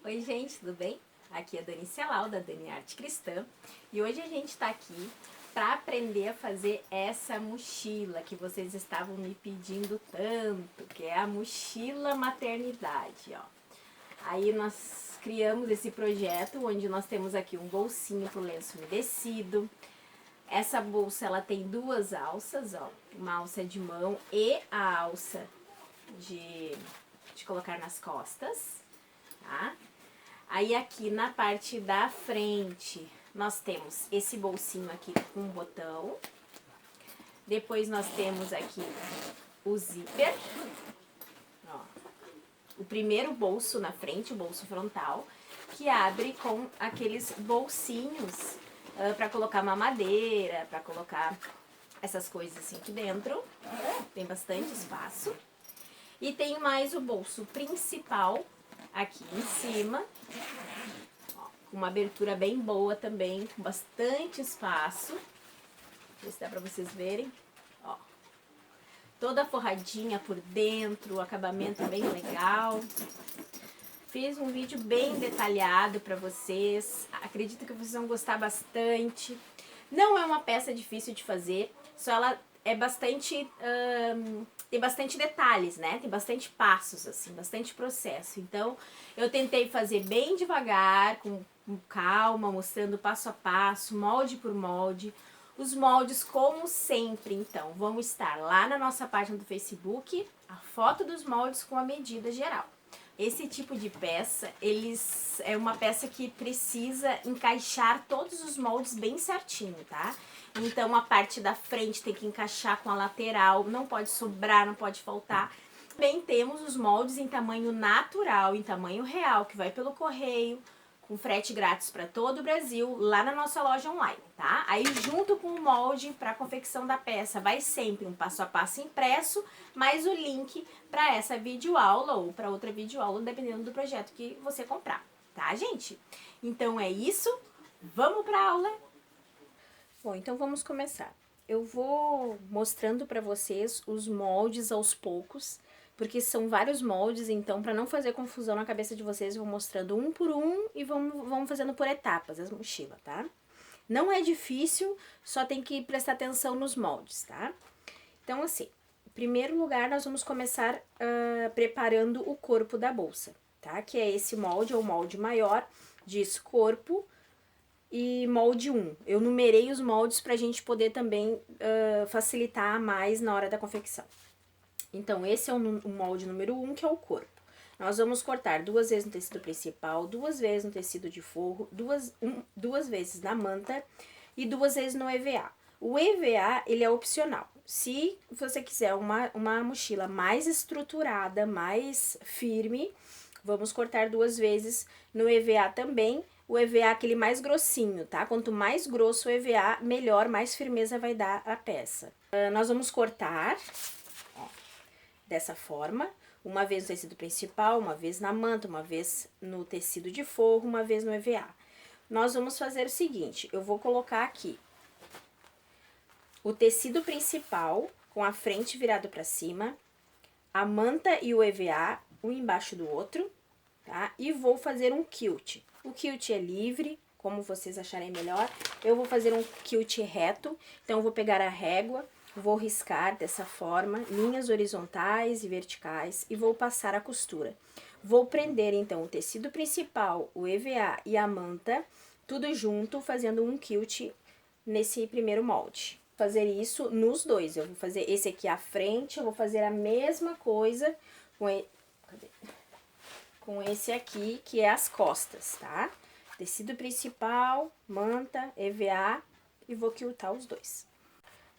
Oi gente, tudo bem? Aqui é a Dani Celal, da Dani Arte Cristã, e hoje a gente está aqui para aprender a fazer essa mochila que vocês estavam me pedindo tanto, que é a mochila maternidade, ó. Aí nós criamos esse projeto onde nós temos aqui um bolsinho para o lenço umedecido. Essa bolsa ela tem duas alças, ó, uma alça de mão e a alça de colocar nas costas, tá? Aí aqui na parte da frente nós temos esse bolsinho aqui com um botão. Depois nós temos aqui o zíper, ó, o primeiro bolso na frente, o bolso frontal, que abre com aqueles bolsinhos para colocar mamadeira, para colocar essas coisas assim aqui dentro. Tem bastante espaço. E tem mais o bolso principal aqui em cima, ó, com uma abertura bem boa também, com bastante espaço. Deixa eu ver se dá pra vocês verem, ó. Toda forradinha por dentro, o acabamento bem legal. Fiz um vídeo bem detalhado pra vocês, acredito que vocês vão gostar bastante. Não é uma peça difícil de fazer, só ela é bastante, tem bastante detalhes, né? Tem bastante passos, assim, bastante processo. Então, eu tentei fazer bem devagar, com calma, mostrando passo a passo, molde por molde. Os moldes, como sempre, então, vão estar lá na nossa página do Facebook, a foto dos moldes com a medida geral. Esse tipo de peça, é uma peça que precisa encaixar todos os moldes bem certinho, tá? Então a parte da frente tem que encaixar com a lateral, não pode sobrar, não pode faltar. Também temos os moldes em tamanho natural, em tamanho real, que vai pelo correio, com frete grátis para todo o Brasil, lá na nossa loja online, tá? Aí junto com o molde para a confecção da peça vai sempre um passo a passo impresso, mais o link para essa videoaula ou para outra videoaula, dependendo do projeto que você comprar, tá, gente? Então é isso, vamos para a aula? Bom, então vamos começar. Eu vou mostrando para vocês os moldes aos poucos, porque são vários moldes, então para não fazer confusão na cabeça de vocês, eu vou mostrando um por um e vamos fazendo por etapas as mochilas, tá? Não é difícil, só tem que prestar atenção nos moldes, tá? Então assim, em primeiro lugar nós vamos começar preparando o corpo da bolsa, tá? Que é esse molde, ou molde maior, diz corpo e molde 1. Eu numerei os moldes pra gente poder também facilitar mais na hora da confecção. Então, esse é o molde número 1, que é o corpo. Nós vamos cortar 2 vezes no tecido principal, 2 vezes no tecido de forro, 2 vezes na manta e 2 vezes no EVA. O EVA, ele é opcional. Se você quiser uma mochila mais estruturada, mais firme, vamos cortar 2 vezes no EVA também. O EVA é aquele mais grossinho, tá? Quanto mais grosso o EVA, melhor, mais firmeza vai dar a peça. Nós vamos cortar, ó, dessa forma, uma vez no tecido principal, uma vez na manta, uma vez no tecido de forro, uma vez no EVA. Nós vamos fazer o seguinte, eu vou colocar aqui o tecido principal com a frente virado para cima, a manta e o EVA, um embaixo do outro, tá? E vou fazer um quilt. O quilt é livre, como vocês acharem melhor. Eu vou fazer um quilt reto, então eu vou pegar a régua, vou riscar dessa forma, linhas horizontais e verticais, e vou passar a costura. Vou prender, então, o tecido principal, o EVA e a manta, tudo junto, fazendo um quilt nesse primeiro molde. Fazer isso nos dois. Eu vou fazer esse aqui à frente, eu vou fazer a mesma coisa com esse aqui, que é as costas, tá? Tecido principal, manta, EVA, e vou quiltar os dois.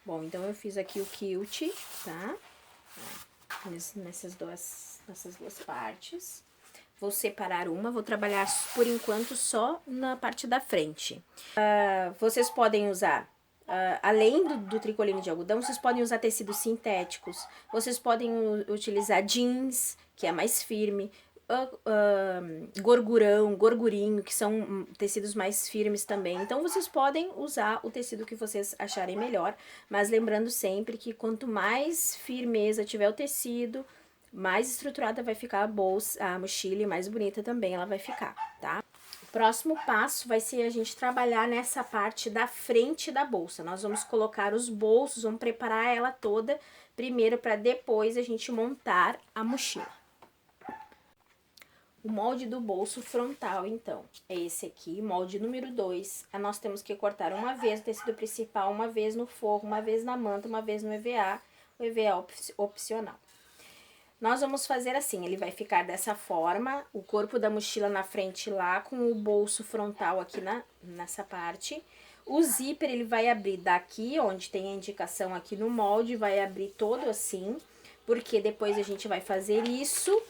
Bom, então eu fiz aqui o quilt, tá? Nessas duas partes. Vou separar uma, vou trabalhar por enquanto só na parte da frente. Vocês podem usar, além do tricoline de algodão, vocês podem usar tecidos sintéticos, vocês podem utilizar jeans, que é mais firme, gorgurinho, que são tecidos mais firmes também. Então, vocês podem usar o tecido que vocês acharem melhor, mas lembrando sempre que quanto mais firmeza tiver o tecido, mais estruturada vai ficar a bolsa, a mochila, e mais bonita também ela vai ficar, tá? O próximo passo vai ser a gente trabalhar nessa parte da frente da bolsa. Nós vamos colocar os bolsos, vamos preparar ela toda primeiro para depois a gente montar a mochila. O molde do bolso frontal, então, é esse aqui, molde número 2. Nós temos que cortar uma vez o tecido principal, uma vez no forro, uma vez na manta, uma vez no EVA, o EVA opcional. Nós vamos fazer assim, ele vai ficar dessa forma, o corpo da mochila na frente lá, com o bolso frontal aqui nessa parte. O zíper, ele vai abrir daqui, onde tem a indicação aqui no molde, vai abrir todo assim, porque depois a gente vai fazer isso.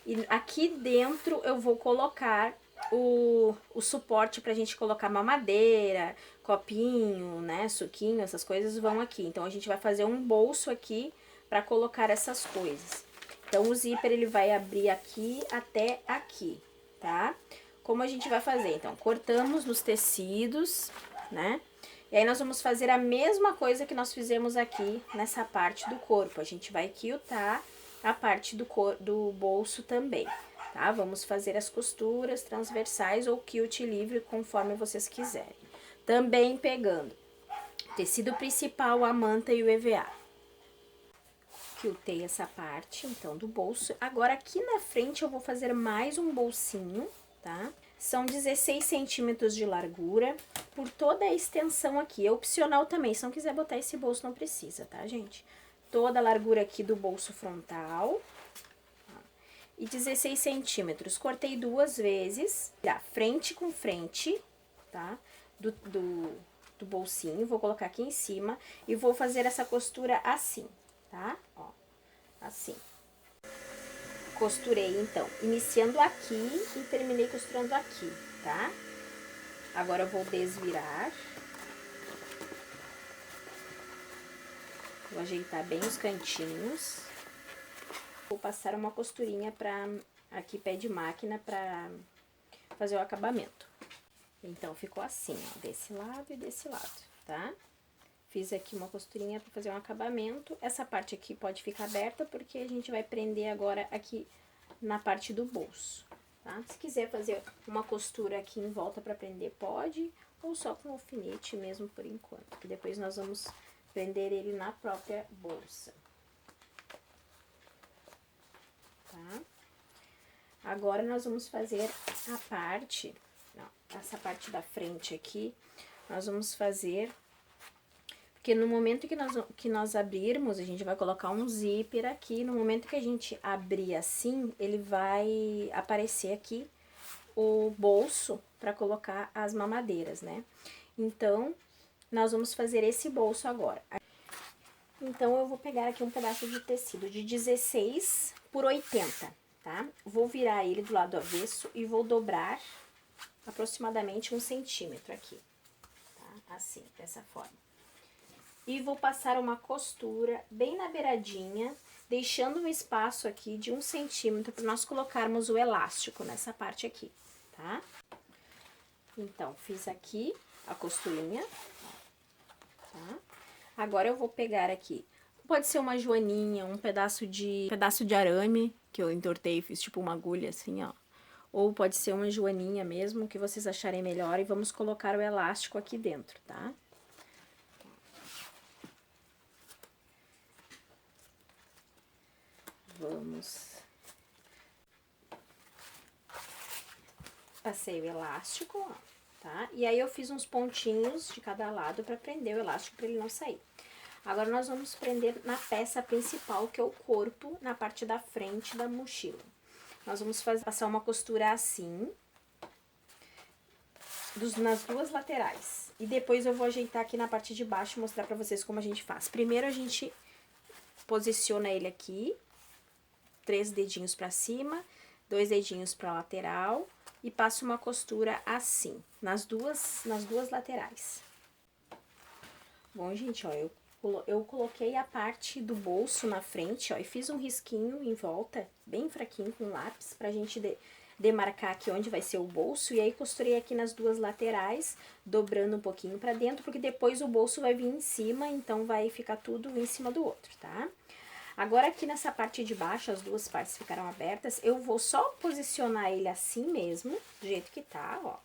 E aqui dentro eu vou colocar o suporte pra gente colocar mamadeira, copinho, né, suquinho, essas coisas vão aqui. Então, a gente vai fazer um bolso aqui pra colocar essas coisas. Então, o zíper, ele vai abrir aqui até aqui, tá? Como a gente vai fazer? Então, cortamos nos tecidos, né? E aí, nós vamos fazer a mesma coisa que nós fizemos aqui nessa parte do corpo. A gente vai quiltar a parte do bolso também, tá? Vamos fazer as costuras transversais ou quilt livre, conforme vocês quiserem. Também pegando tecido principal, a manta e o EVA. Quiltei essa parte, então, do bolso. Agora, aqui na frente, eu vou fazer mais um bolsinho, tá? São 16 centímetros de largura por toda a extensão aqui. É opcional também, se não quiser botar esse bolso, não precisa, tá, gente? Toda a largura aqui do bolso frontal. E 16 centímetros. Cortei 2 vezes, frente com frente, tá? Do bolsinho. Vou colocar aqui em cima e vou fazer essa costura assim, tá? Ó, assim. Costurei, então, iniciando aqui e terminei costurando aqui, tá? Agora eu vou desvirar. Vou ajeitar bem os cantinhos. Vou passar uma costurinha aqui, pé de máquina, pra fazer o acabamento. Então, ficou assim, ó, desse lado e desse lado, tá? Fiz aqui uma costurinha pra fazer um acabamento. Essa parte aqui pode ficar aberta, porque a gente vai prender agora aqui na parte do bolso, tá? Se quiser fazer uma costura aqui em volta pra prender, pode, ou só com alfinete mesmo por enquanto, que depois nós vamos prender ele na própria bolsa, tá? Agora, nós vamos fazer a parte, ó, essa parte da frente aqui, nós vamos fazer, porque no momento que nós abrirmos, a gente vai colocar um zíper aqui, no momento que a gente abrir assim, ele vai aparecer aqui o bolso para colocar as mamadeiras, né? Então, nós vamos fazer esse bolso agora. Então, eu vou pegar aqui um pedaço de tecido de 16 por 80, tá? Vou virar ele do lado avesso e vou dobrar aproximadamente 1 centímetro aqui, tá? Assim, dessa forma. E vou passar uma costura bem na beiradinha, deixando um espaço aqui de 1 centímetro para nós colocarmos o elástico nessa parte aqui, tá? Então, fiz aqui a costurinha, tá? Agora eu vou pegar aqui, pode ser uma joaninha, um pedaço de arame, que eu entortei e fiz tipo uma agulha assim, ó. Ou pode ser uma joaninha mesmo, que vocês acharem melhor, e vamos colocar o elástico aqui dentro, tá? Vamos... Passei o elástico, ó, tá? E aí, eu fiz uns pontinhos de cada lado pra prender o elástico, pra ele não sair. Agora, nós vamos prender na peça principal, que é o corpo, na parte da frente da mochila. Nós vamos passar uma costura assim, nas duas laterais. E depois eu vou ajeitar aqui na parte de baixo e mostrar pra vocês como a gente faz. Primeiro, a gente posiciona ele aqui, 3 dedinhos pra cima, 2 dedinhos pra lateral, e passo uma costura assim, nas duas laterais. Bom, gente, ó, eu coloquei a parte do bolso na frente, ó, e fiz um risquinho em volta, bem fraquinho, com lápis, pra gente demarcar aqui onde vai ser o bolso, e aí costurei aqui nas duas laterais, dobrando um pouquinho pra dentro, porque depois o bolso vai vir em cima, então vai ficar tudo em cima do outro, tá? Agora aqui nessa parte de baixo, as duas partes ficaram abertas, eu vou só posicionar ele assim mesmo, do jeito que tá, ó.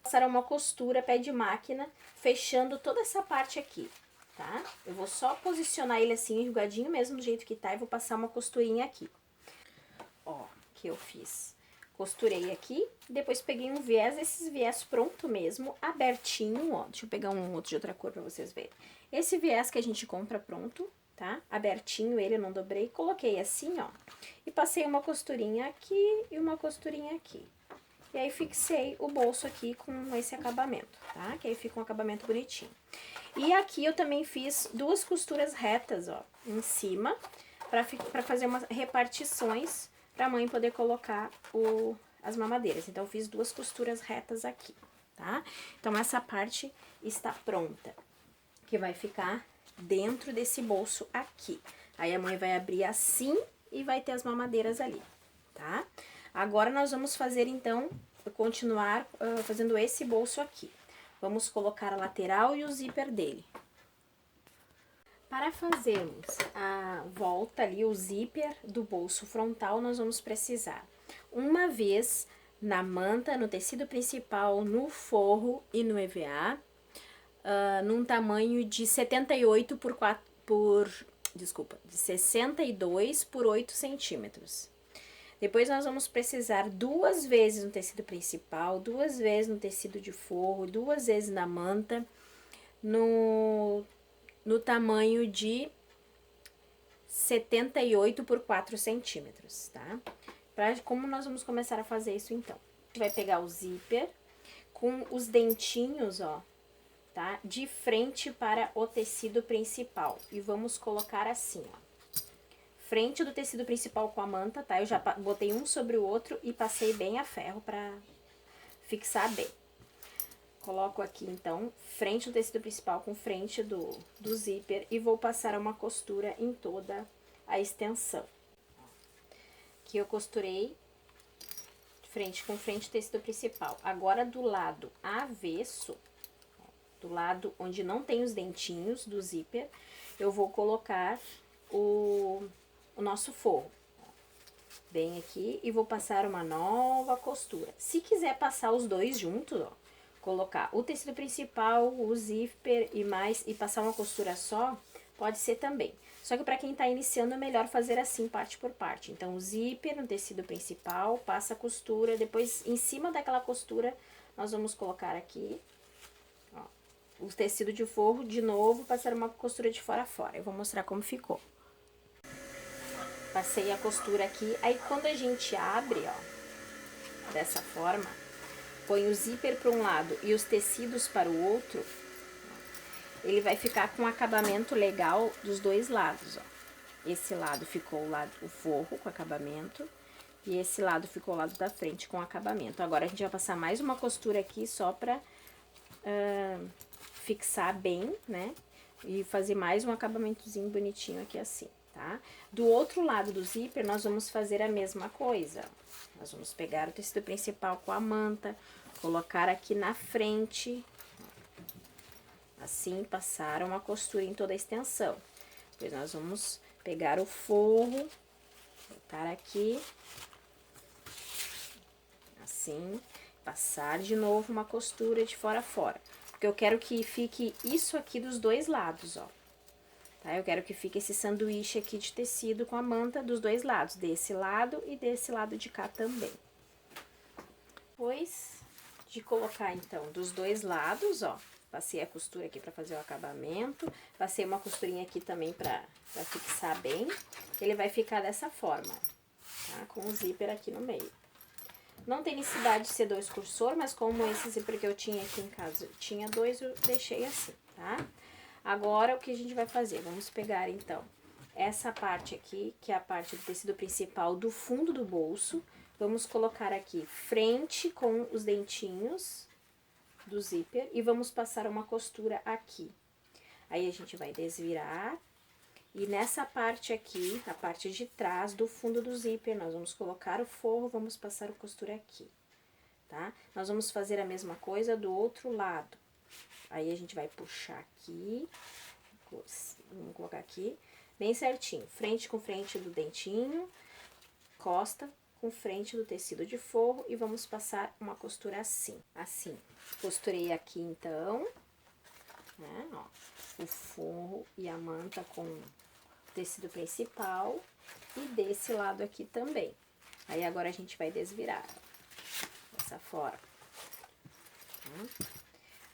Passar uma costura, pé de máquina, fechando toda essa parte aqui, tá? Eu vou só posicionar ele assim, enrugadinho mesmo, do jeito que tá, e vou passar uma costurinha aqui. Ó, que eu fiz. Costurei aqui, depois peguei um viés, esses viés pronto mesmo, abertinho, ó. Deixa eu pegar um outro de outra cor pra vocês verem. Esse viés que a gente compra pronto, tá? Abertinho ele, eu não dobrei, coloquei assim, ó. E passei uma costurinha aqui e uma costurinha aqui. E aí fixei o bolso aqui com esse acabamento, tá? Que aí fica um acabamento bonitinho. E aqui eu também fiz duas costuras retas, ó, em cima, pra fazer umas repartições pra mãe poder colocar as mamadeiras. Então, eu fiz duas costuras retas aqui, tá? Então, essa parte está pronta, que vai ficar dentro desse bolso aqui. Aí, a mãe vai abrir assim e vai ter as mamadeiras ali, tá? Agora, nós vamos fazer, então, continuar fazendo esse bolso aqui. Vamos colocar a lateral e o zíper dele. Para fazermos a volta ali, o zíper do bolso frontal, nós vamos precisar uma vez na manta, no tecido principal, no forro e no EVA, num tamanho de 78 de 62 por 8 centímetros. Depois nós vamos precisar duas vezes no tecido principal, duas vezes no tecido de forro, duas vezes na manta, no tamanho de 78 por 4 centímetros, tá? Como nós vamos começar a fazer isso, então? A gente vai pegar o zíper com os dentinhos, ó, tá? De frente para o tecido principal. E vamos colocar assim, ó. Frente do tecido principal com a manta, tá? Eu já botei um sobre o outro e passei bem a ferro pra fixar bem. Coloco aqui, então, frente do tecido principal com frente do zíper e vou passar uma costura em toda a extensão. Aqui eu costurei frente com frente do tecido principal. Agora, do lado avesso, do lado onde não tem os dentinhos do zíper, eu vou colocar o nosso forro. Bem aqui e vou passar uma nova costura. Se quiser passar os dois juntos, ó, colocar o tecido principal, o zíper e passar uma costura só, pode ser também. Só que para quem tá iniciando é melhor fazer assim, parte por parte. Então, o zíper no tecido principal, passa a costura, depois em cima daquela costura nós vamos colocar aqui, ó, o tecido de forro, de novo, passar uma costura de fora a fora. Eu vou mostrar como ficou. Passei a costura aqui, aí quando a gente abre, ó, dessa forma, põe o zíper para um lado e os tecidos para o outro, ele vai ficar com um acabamento legal dos dois lados, ó. Esse lado ficou o forro com acabamento e esse lado ficou o lado da frente com acabamento. Agora, a gente vai passar mais uma costura aqui só pra fixar bem, né? E fazer mais um acabamentozinho bonitinho aqui assim, tá? Do outro lado do zíper, nós vamos fazer a mesma coisa. Nós vamos pegar o tecido principal com a manta, colocar aqui na frente, assim, passar uma costura em toda a extensão. Depois nós vamos pegar o forro, botar aqui, assim, passar de novo uma costura de fora a fora. Porque eu quero que fique isso aqui dos dois lados, ó. Tá? Eu quero que fique esse sanduíche aqui de tecido com a manta dos dois lados, desse lado e desse lado de cá também. Depois de colocar, então, dos dois lados, ó, passei a costura aqui pra fazer o acabamento, passei uma costurinha aqui também pra fixar bem, ele vai ficar dessa forma, tá? Com o zíper aqui no meio. Não tem necessidade de ser 2 cursor, mas como esse zíper que eu tinha aqui em casa tinha 2, eu deixei assim, tá? Agora, o que a gente vai fazer? Vamos pegar, então, essa parte aqui, que é a parte do tecido principal do fundo do bolso. Vamos colocar aqui frente com os dentinhos do zíper e vamos passar uma costura aqui. Aí, a gente vai desvirar e nessa parte aqui, a parte de trás do fundo do zíper, nós vamos colocar o forro, vamos passar a costura aqui, tá? Nós vamos fazer a mesma coisa do outro lado. Aí, a gente vai puxar aqui, vamos colocar aqui, bem certinho. Frente com frente do dentinho, costa com frente do tecido de forro e vamos passar uma costura assim, assim. Costurei aqui então, né, ó, o forro e a manta com o tecido principal e desse lado aqui também. Aí agora a gente vai desvirar, ó, dessa forma.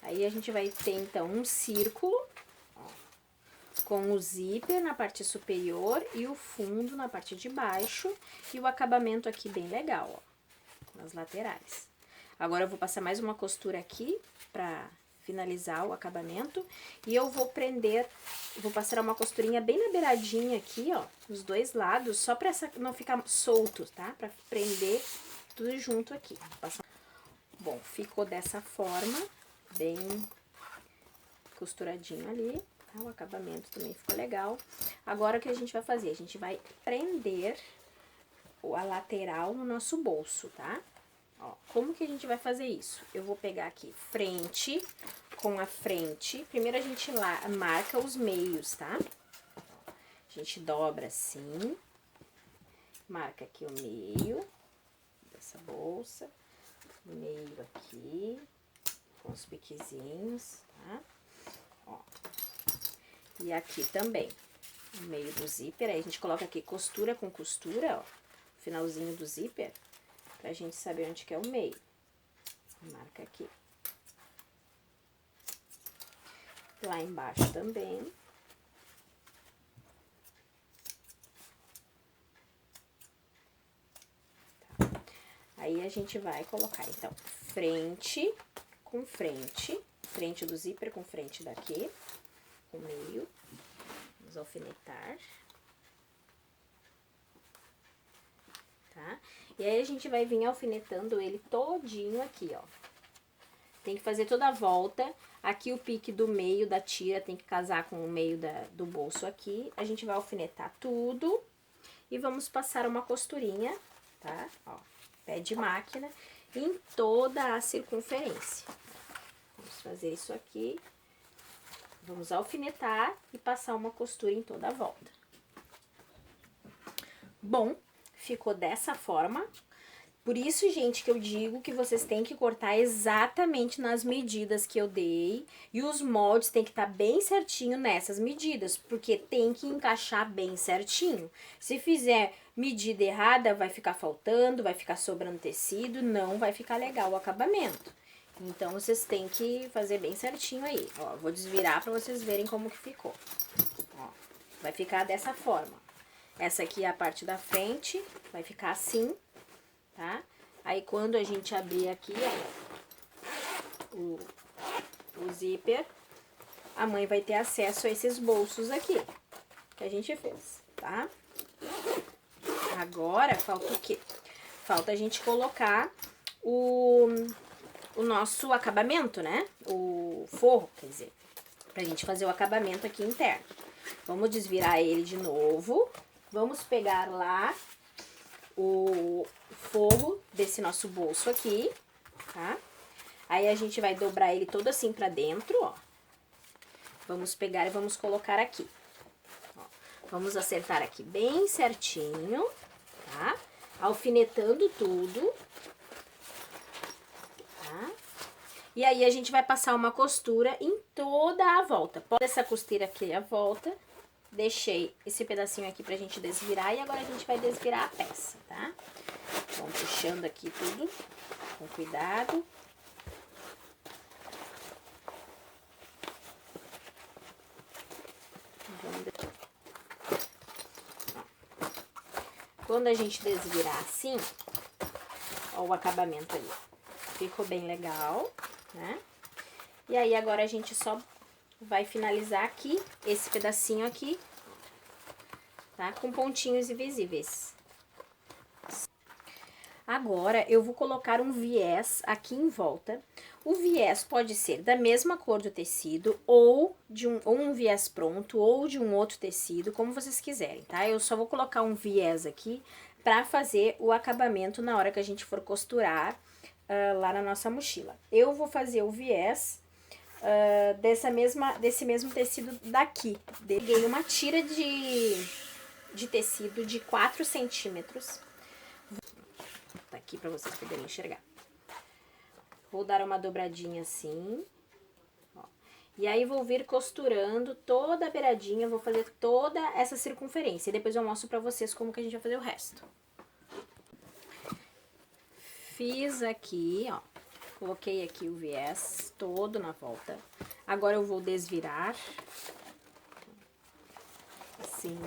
Aí a gente vai ter então um círculo, ó, com o zíper na parte superior e o fundo na parte de baixo e o acabamento aqui bem legal, ó, nas laterais. Agora eu vou passar mais uma costura aqui pra finalizar o acabamento e eu vou prender, vou passar uma costurinha bem na beiradinha aqui, ó, nos dois lados, só pra essa não ficar solto, tá? Pra prender tudo junto aqui. Bom, ficou dessa forma, bem costuradinho ali, tá? O acabamento também ficou legal. Agora o que a gente vai fazer? A gente vai prender a lateral no nosso bolso, tá? Ó, como que a gente vai fazer isso? Eu vou pegar aqui frente com a frente. Primeiro a gente lá marca os meios, tá? A gente dobra assim. Marca aqui o meio dessa bolsa. Meio aqui, com os piquezinhos, tá? Ó. E aqui também, o meio do zíper. Aí a gente coloca aqui costura com costura, ó. Finalzinho do zíper. Pra gente saber onde que é o meio. Marca aqui. Lá embaixo também. Tá. Aí a gente vai colocar, então, frente com frente. Frente do zíper com frente daqui. O meio. Vamos alfinetar. Tá? E aí a gente vai vir alfinetando ele todinho aqui, ó. Tem que fazer toda a volta. Aqui o pique do meio da tira tem que casar com o meio do bolso aqui. A gente vai alfinetar tudo e vamos passar uma costurinha, tá? Ó, pé de máquina em toda a circunferência. Vamos fazer isso aqui. Vamos alfinetar e passar uma costura em toda a volta. Bom, ficou dessa forma. Por isso, gente, que eu digo que vocês têm que cortar exatamente nas medidas que eu dei. E os moldes tem que estar bem certinho nessas medidas, porque tem que encaixar bem certinho. Se fizer medida errada, vai ficar faltando, vai ficar sobrando tecido, não vai ficar legal o acabamento. Então, vocês têm que fazer bem certinho aí. Ó, vou desvirar pra vocês verem como que ficou. Ó, vai ficar dessa forma. Essa aqui é a parte da frente, vai ficar assim, tá? Aí, quando a gente abrir aqui, ó, o zíper, a mãe vai ter acesso a esses bolsos aqui, que a gente fez, tá? Agora, falta o quê? Falta a gente colocar o nosso acabamento, né? O forro, quer dizer, pra gente fazer o acabamento aqui interno. Vamos desvirar ele de novo. Vamos pegar lá o forro desse nosso bolso aqui, tá? Aí a gente vai dobrar ele todo assim pra dentro, ó. Vamos pegar e vamos colocar aqui. Ó, vamos acertar aqui bem certinho, tá? Alfinetando tudo. Tá? E aí a gente vai passar uma costura em toda a volta. Pode essa costura aqui à volta. Deixei esse pedacinho aqui pra gente desvirar e agora a gente vai desvirar a peça, tá? Vamos puxando aqui tudo com cuidado. Quando a gente desvirar assim, ó o acabamento ali. Ficou bem legal, né? E aí agora a gente só vai finalizar aqui, esse pedacinho aqui, tá? Com pontinhos invisíveis. Agora, eu vou colocar um viés aqui em volta. O viés pode ser da mesma cor do tecido, ou de um viés pronto, ou de um outro tecido, como vocês quiserem, tá? Eu só vou colocar um viés aqui pra fazer o acabamento na hora que a gente for costurar lá na nossa mochila. Eu vou fazer o viés desse mesmo tecido daqui. Peguei uma tira de tecido de 4 centímetros. Tá aqui pra vocês poderem enxergar. Vou dar uma dobradinha assim. Ó. E aí vou vir costurando toda a beiradinha, vou fazer toda essa circunferência. E depois eu mostro pra vocês como que a gente vai fazer o resto. Fiz aqui, ó. Coloquei aqui o viés todo na volta. Agora eu vou desvirar. Assim.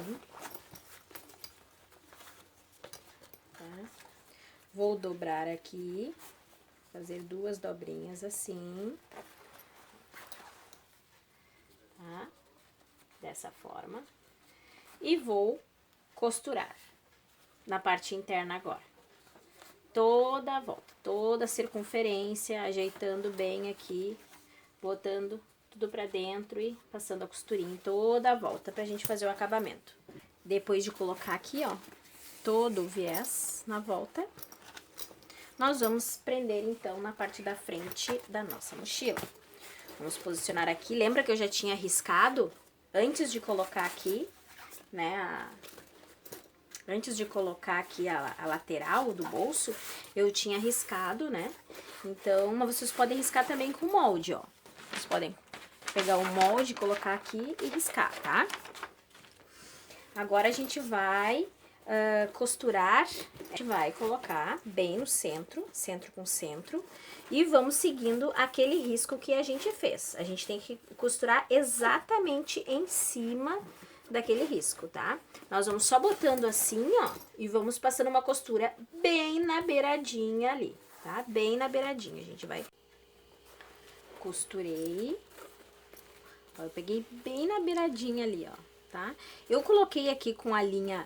Tá? Vou dobrar aqui. Fazer 2 dobrinhas assim. Tá? Dessa forma. E vou costurar na parte interna agora. Toda a volta, toda a circunferência, ajeitando bem aqui, botando tudo pra dentro e passando a costurinha em toda a volta pra gente fazer o acabamento. Depois de colocar aqui, ó, todo o viés na volta, nós vamos prender então na parte da frente da nossa mochila. Vamos posicionar aqui, lembra que eu já tinha riscado antes de colocar aqui, né, antes de colocar aqui a lateral do bolso, eu tinha riscado, né? Então, mas vocês podem riscar também com molde, ó. Vocês podem pegar o molde, colocar aqui e riscar, tá? Agora a gente vai costurar, a gente vai colocar bem no centro, centro com centro, e vamos seguindo aquele risco que a gente fez. A gente tem que costurar exatamente em cima daquele risco, tá? Nós vamos só botando assim, ó, e vamos passando uma costura bem na beiradinha ali, tá? Bem na beiradinha, a gente vai... Costurei. Ó, eu peguei bem na beiradinha ali, ó, tá? Eu coloquei aqui com a linha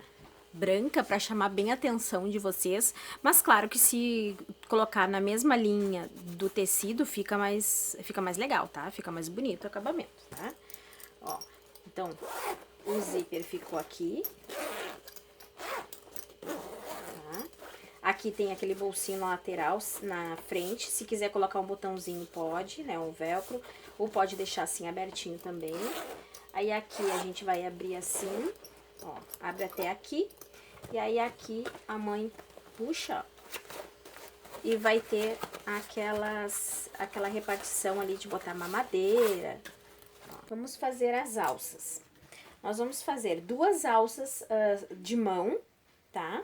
branca pra chamar bem a atenção de vocês, mas claro que se colocar na mesma linha do tecido fica mais legal, tá? Fica mais bonito o acabamento, tá? Ó, então... O zíper ficou aqui. Tá? Aqui tem aquele bolsinho na lateral, na frente. Se quiser colocar um botãozinho, pode, né? Um velcro. Ou pode deixar assim abertinho também. Aí aqui a gente vai abrir assim. Ó, abre até aqui. E aí aqui a mãe puxa, ó. E vai ter aquela repartição ali de botar mamadeira. Ó, vamos fazer as alças. Nós vamos fazer 2 alças de mão, tá?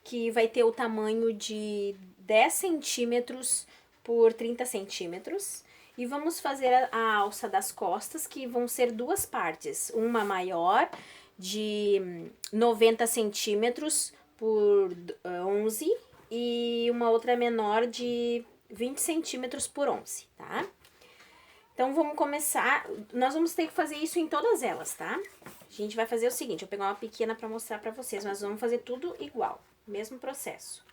Que vai ter o tamanho de 10 centímetros por 30 centímetros. E vamos fazer a alça das costas, que vão ser 2 partes. Uma maior, de 90 centímetros por 11. E uma outra menor, de 20 centímetros por 11, tá? Então, vamos começar, nós vamos ter que fazer isso em todas elas, tá? A gente vai fazer o seguinte, eu vou pegar uma pequena pra mostrar pra vocês, mas vamos fazer tudo igual, mesmo processo.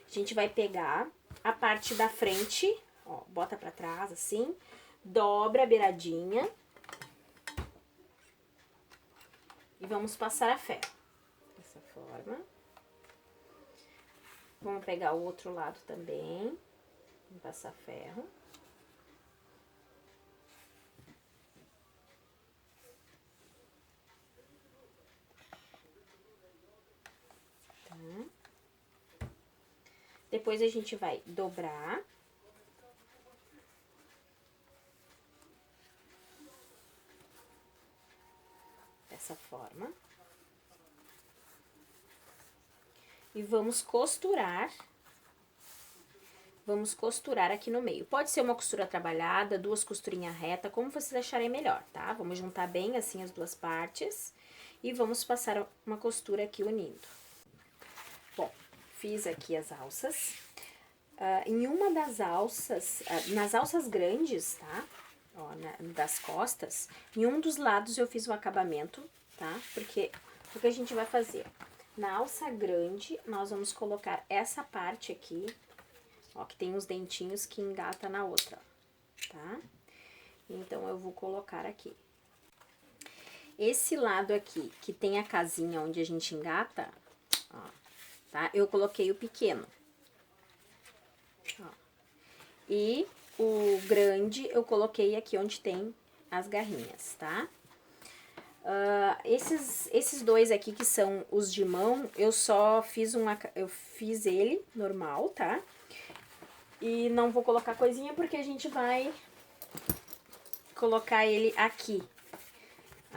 A gente vai pegar a parte da frente, ó, bota pra trás assim, dobra a beiradinha e vamos passar a ferro, dessa forma. Vamos pegar o outro lado também, vamos passar ferro. Depois a gente vai dobrar. Dessa forma. E vamos costurar. Vamos costurar aqui no meio. Pode ser uma costura trabalhada, 2 costurinhas retas, como vocês acharem melhor, tá? Vamos juntar bem assim as 2 partes. E vamos passar uma costura aqui unindo. Bom, fiz aqui as alças. Em uma das alças, nas alças grandes, tá? Ó, das costas, em um dos lados eu fiz o acabamento, tá? Porque o que a gente vai fazer? Na alça grande, nós vamos colocar essa parte aqui, ó, que tem os dentinhos que engata na outra, ó, tá? Então, eu vou colocar aqui. Esse lado aqui, que tem a casinha onde a gente engata, ó, tá? Eu coloquei o pequeno. Ó. E o grande eu coloquei aqui onde tem as garrinhas, tá? Esses dois aqui que são os de mão, eu só fiz eu fiz ele normal, tá? E não vou colocar coisinha porque a gente vai colocar ele aqui.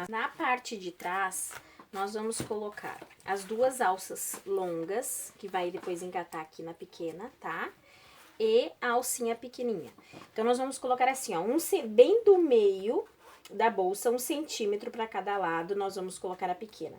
Na parte de trás, nós vamos colocar as duas alças longas, que vai depois engatar aqui na pequena, tá? E a alcinha pequenininha. Então, nós vamos colocar assim, ó, bem do meio da bolsa, 1 centímetro para cada lado, nós vamos colocar a pequena.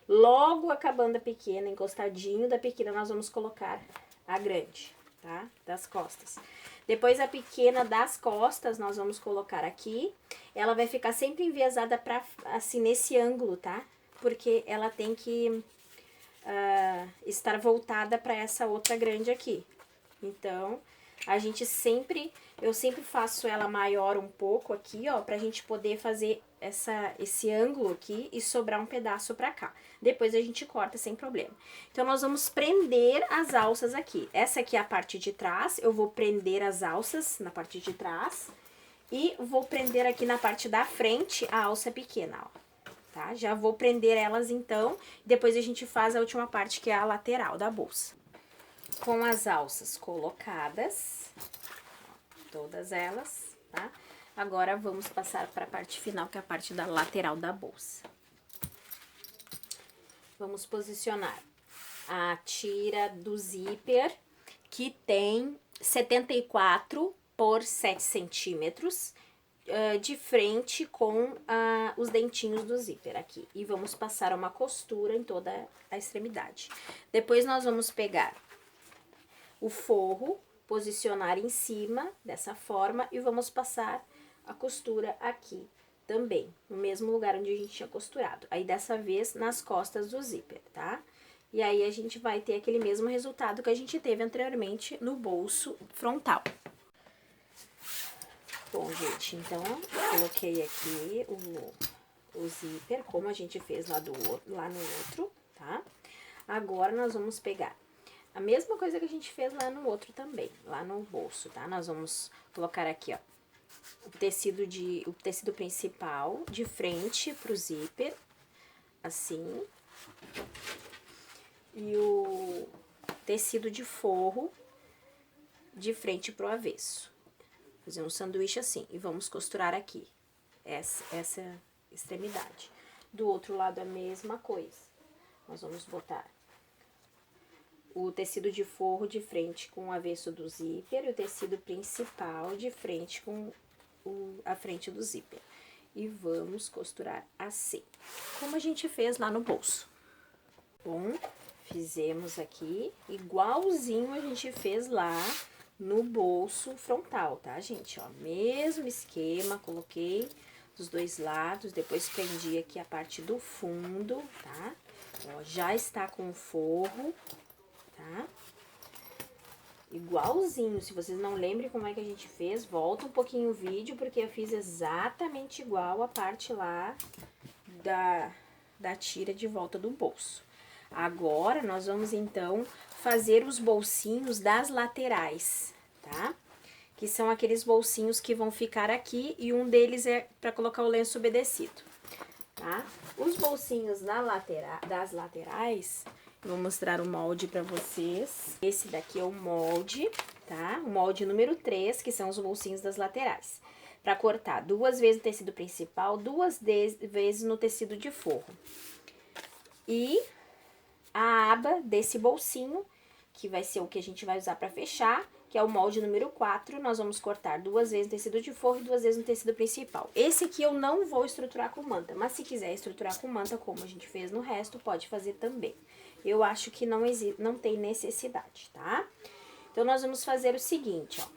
Logo acabando a pequena, encostadinho da pequena, nós vamos colocar a grande, tá? Das costas. Depois a pequena das costas, nós vamos colocar aqui. Ela vai ficar sempre enviesada pra, assim, nesse ângulo, tá? Porque ela tem que estar voltada para essa outra grande aqui. Então, eu sempre faço ela maior um pouco aqui, ó, pra gente poder fazer esse ângulo aqui e sobrar um pedaço pra cá. Depois a gente corta sem problema. Então, nós vamos prender as alças aqui. Essa aqui é a parte de trás, eu vou prender as alças na parte de trás e vou prender aqui na parte da frente a alça pequena, ó. Tá? Já vou prender elas então, depois a gente faz a última parte que é a lateral da bolsa. Com as alças colocadas, todas elas, tá? Agora, vamos passar para a parte final, que é a parte da lateral da bolsa. Vamos posicionar a tira do zíper, que tem 74 por 7 centímetros, de frente com os dentinhos do zíper aqui. E vamos passar uma costura em toda a extremidade. Depois, nós vamos pegar o forro, posicionar em cima dessa forma e vamos passar a costura aqui também, no mesmo lugar onde a gente tinha costurado. Aí, dessa vez, nas costas do zíper, tá? E aí, a gente vai ter aquele mesmo resultado que a gente teve anteriormente no bolso frontal. Bom, gente, então, coloquei aqui o zíper, como a gente fez lá no outro, tá? Agora, nós vamos pegar a mesma coisa que a gente fez lá no outro também, lá no bolso, tá? Nós vamos colocar aqui, ó, o tecido principal de frente pro zíper, assim. E o tecido de forro de frente pro avesso. Fazer um sanduíche assim e vamos costurar aqui, essa extremidade. Do outro lado a mesma coisa. Nós vamos botar o tecido de forro de frente com o avesso do zíper e o tecido principal de frente com a frente do zíper. E vamos costurar assim, como a gente fez lá no bolso. Bom, fizemos aqui igualzinho a gente fez lá no bolso frontal, tá, gente? Ó, mesmo esquema, coloquei dos dois lados, depois prendi aqui a parte do fundo, tá? Ó, já está com o forro, tá? Igualzinho, se vocês não lembrem como é que a gente fez, volta um pouquinho o vídeo, porque eu fiz exatamente igual a parte lá da tira de volta do bolso. Agora, nós vamos, então, fazer os bolsinhos das laterais, tá? Que são aqueles bolsinhos que vão ficar aqui e um deles é para colocar o lenço umedecido, tá? Os bolsinhos das laterais, eu vou mostrar o molde para vocês. Esse daqui é o molde, tá? O molde número 3, que são os bolsinhos das laterais. Para cortar 2 vezes no tecido principal, 2 vezes no tecido de forro. E a aba desse bolsinho, que vai ser o que a gente vai usar para fechar, que é o molde número 4, nós vamos cortar 2 vezes no tecido de forro e 2 vezes no tecido principal. Esse aqui eu não vou estruturar com manta, mas se quiser estruturar com manta, como a gente fez no resto, pode fazer também. Eu acho que não tem necessidade, tá? Então, nós vamos fazer o seguinte, ó.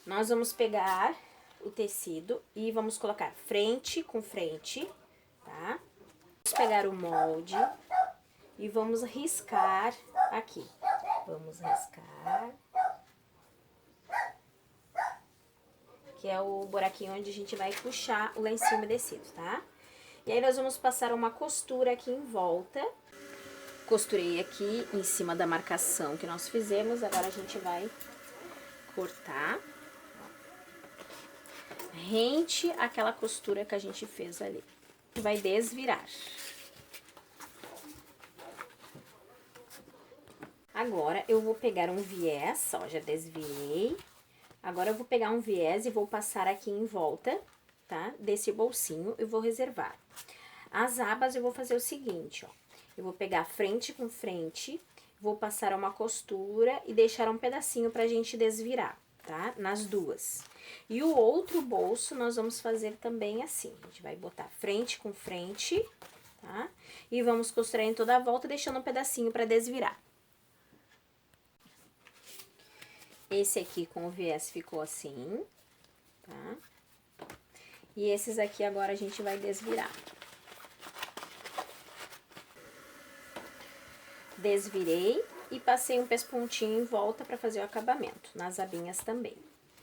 Nós vamos pegar o tecido e vamos colocar frente com frente, tá? Vamos pegar o molde e vamos riscar aqui. Vamos riscar. Que é o buraquinho onde a gente vai puxar o lencinho umedecido, tá? E aí, nós vamos passar uma costura aqui em volta. Costurei aqui em cima da marcação que nós fizemos, agora a gente vai cortar rente àquela costura que a gente fez ali. Vai desvirar. Agora, eu vou pegar um viés, ó, já desvirei. Agora, eu vou pegar um viés e vou passar aqui em volta, tá? Desse bolsinho, eu vou reservar. As abas, eu vou fazer o seguinte, ó. Eu vou pegar frente com frente, vou passar uma costura e deixar um pedacinho pra gente desvirar, tá? Nas duas. E o outro bolso, nós vamos fazer também assim. A gente vai botar frente com frente, tá? E vamos costurar em toda a volta, deixando um pedacinho pra desvirar. Esse aqui com o viés ficou assim, tá? E esses aqui agora a gente vai desvirar. Desvirei e passei um pespontinho em volta pra fazer o acabamento, nas abinhas também,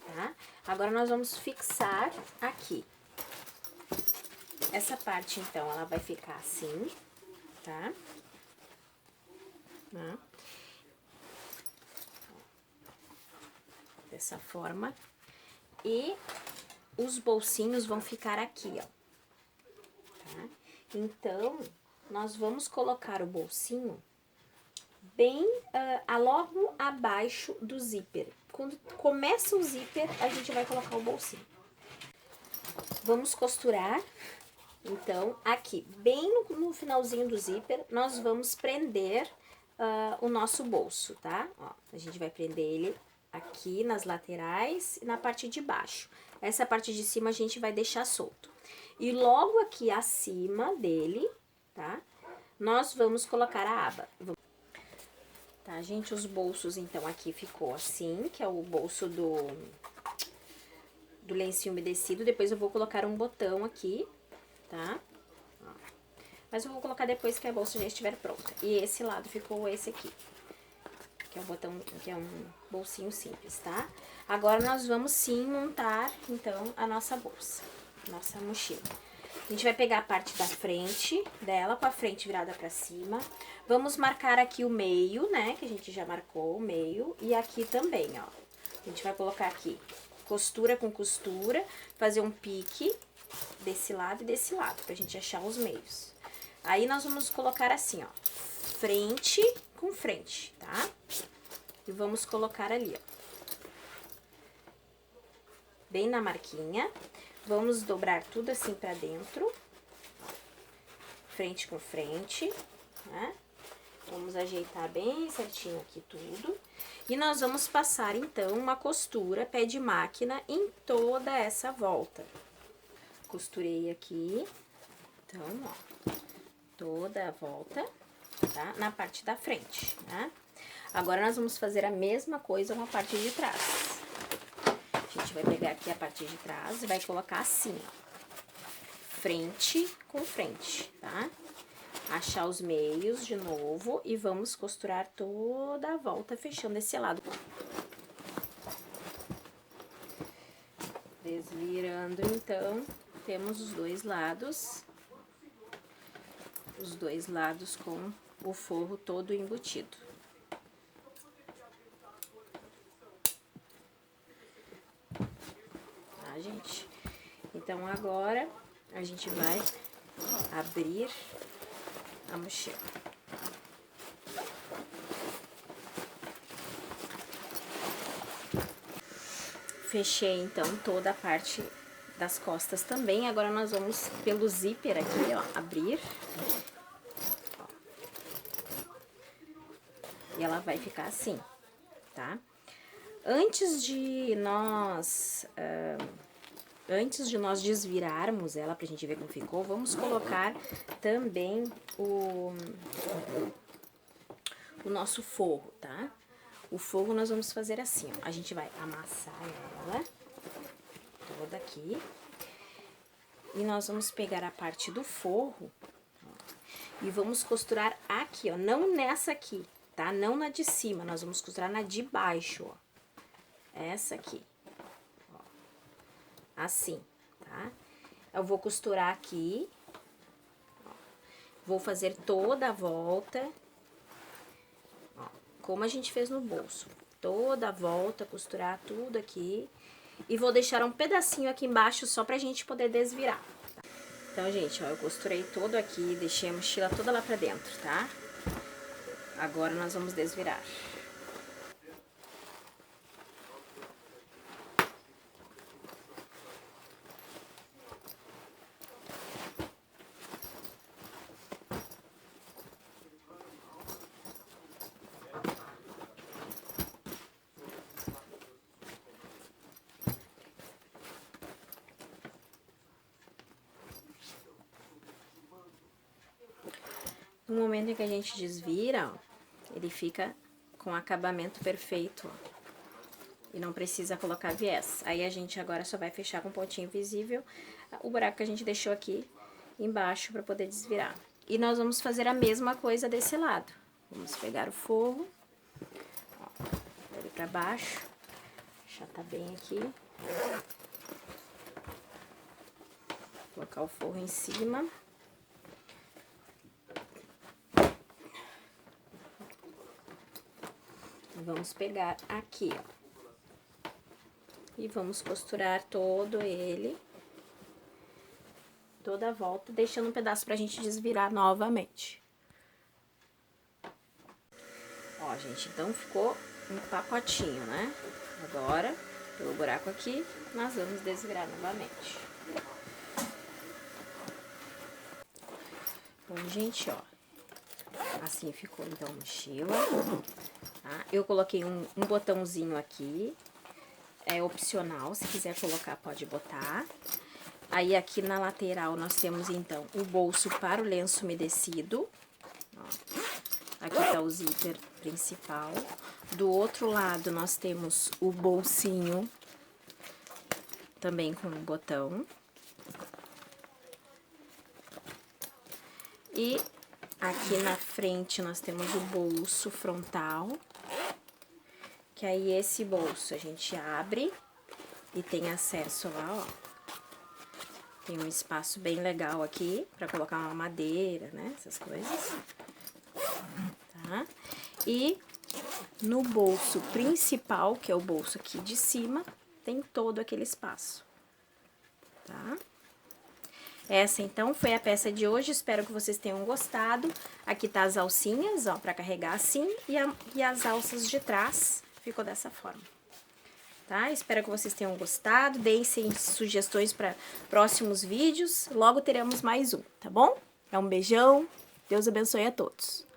tá? Agora, nós vamos fixar aqui. Essa parte, então, ela vai ficar assim, tá? Dessa forma. E os bolsinhos vão ficar aqui, ó. Tá? Então, nós vamos colocar o bolsinho bem logo abaixo do zíper. Quando começa o zíper, a gente vai colocar o bolsinho. Vamos costurar, então, aqui, bem no finalzinho do zíper, nós vamos prender o nosso bolso, tá? Ó, a gente vai prender ele aqui nas laterais e na parte de baixo. Essa parte de cima a gente vai deixar solto. E logo aqui acima dele, tá? Nós vamos colocar a aba. Tá, gente? Os bolsos, então, aqui ficou assim, que é o bolso do lencinho umedecido. Depois eu vou colocar um botão aqui, tá? Ó. Mas eu vou colocar depois que a bolsa já estiver pronta. E esse lado ficou esse aqui, que é um botão, que é um bolsinho simples, tá? Agora, nós vamos sim montar, então, a nossa bolsa, nossa mochila. A gente vai pegar a parte da frente dela, com a frente virada pra cima. Vamos marcar aqui o meio, né? Que a gente já marcou o meio. E aqui também, ó. A gente vai colocar aqui costura com costura, fazer um pique desse lado e desse lado, pra gente achar os meios. Aí, nós vamos colocar assim, ó, frente com frente, tá? E vamos colocar ali, ó, bem na marquinha. Vamos dobrar tudo assim pra dentro, frente com frente, né? Vamos ajeitar bem certinho aqui tudo. E nós vamos passar, então, uma costura pé de máquina em toda essa volta. Costurei aqui, então, ó, toda a volta, tá? Na parte da frente, né? Agora, nós vamos fazer a mesma coisa na parte de trás. A gente vai pegar aqui a parte de trás e vai colocar assim, ó, frente com frente, tá? Achar os meios de novo e vamos costurar toda a volta, fechando esse lado. Desvirando, então, temos os dois lados com o forro todo embutido. Gente, então agora a gente vai abrir a mochila. Fechei então toda a parte das costas também. Agora nós vamos pelo zíper aqui, ó, abrir. Ó. E ela vai ficar assim, tá? Antes de nós desvirarmos ela pra gente ver como ficou, vamos colocar também o nosso forro, tá? O forro nós vamos fazer assim, ó. A gente vai amassar ela toda aqui. E nós vamos pegar a parte do forro, ó, e vamos costurar aqui, ó. Não nessa aqui, tá? Não na de cima, nós vamos costurar na de baixo, ó. Essa aqui, ó, assim, tá? Eu vou costurar aqui, ó, vou fazer toda a volta, ó, como a gente fez no bolso, toda a volta, costurar tudo aqui E vou deixar um pedacinho aqui embaixo só pra gente poder desvirar. Então, gente, ó, eu costurei todo aqui, deixei a mochila toda lá pra dentro, tá? Agora nós vamos desvirar. No momento em que a gente desvira, ó, ele fica com acabamento perfeito, ó, e não precisa colocar viés. Aí a gente agora só vai fechar com pontinho visível o buraco que a gente deixou aqui embaixo para poder desvirar. E nós vamos fazer a mesma coisa desse lado. Vamos pegar o forro, ó, ele para baixo, achatar bem aqui. Colocar o forro em cima. Vamos pegar aqui, ó, e vamos costurar todo ele, toda a volta, deixando um pedaço pra gente desvirar novamente. Ó, gente, então ficou um pacotinho, né? Agora, pelo buraco aqui, nós vamos desvirar novamente. Bom, gente, ó, assim ficou então a mochila. Tá? Eu coloquei um botãozinho aqui, é opcional, se quiser colocar pode botar. Aí aqui na lateral nós temos então o bolso para o lenço umedecido. Ó, aqui tá o zíper principal. Do outro lado nós temos o bolsinho, também com um botão. E aqui na frente nós temos o bolso frontal, que aí esse bolso a gente abre e tem acesso lá, ó. Tem um espaço bem legal aqui pra colocar uma madeira, né, essas coisas. Tá? E no bolso principal, que é o bolso aqui de cima, tem todo aquele espaço, tá? Essa, então, foi a peça de hoje, espero que vocês tenham gostado. Aqui tá as alcinhas, ó, pra carregar assim, e as alças de trás ficou dessa forma, tá? Espero que vocês tenham gostado, deixem sugestões para próximos vídeos, logo teremos mais um, tá bom? Um beijão, Deus abençoe a todos.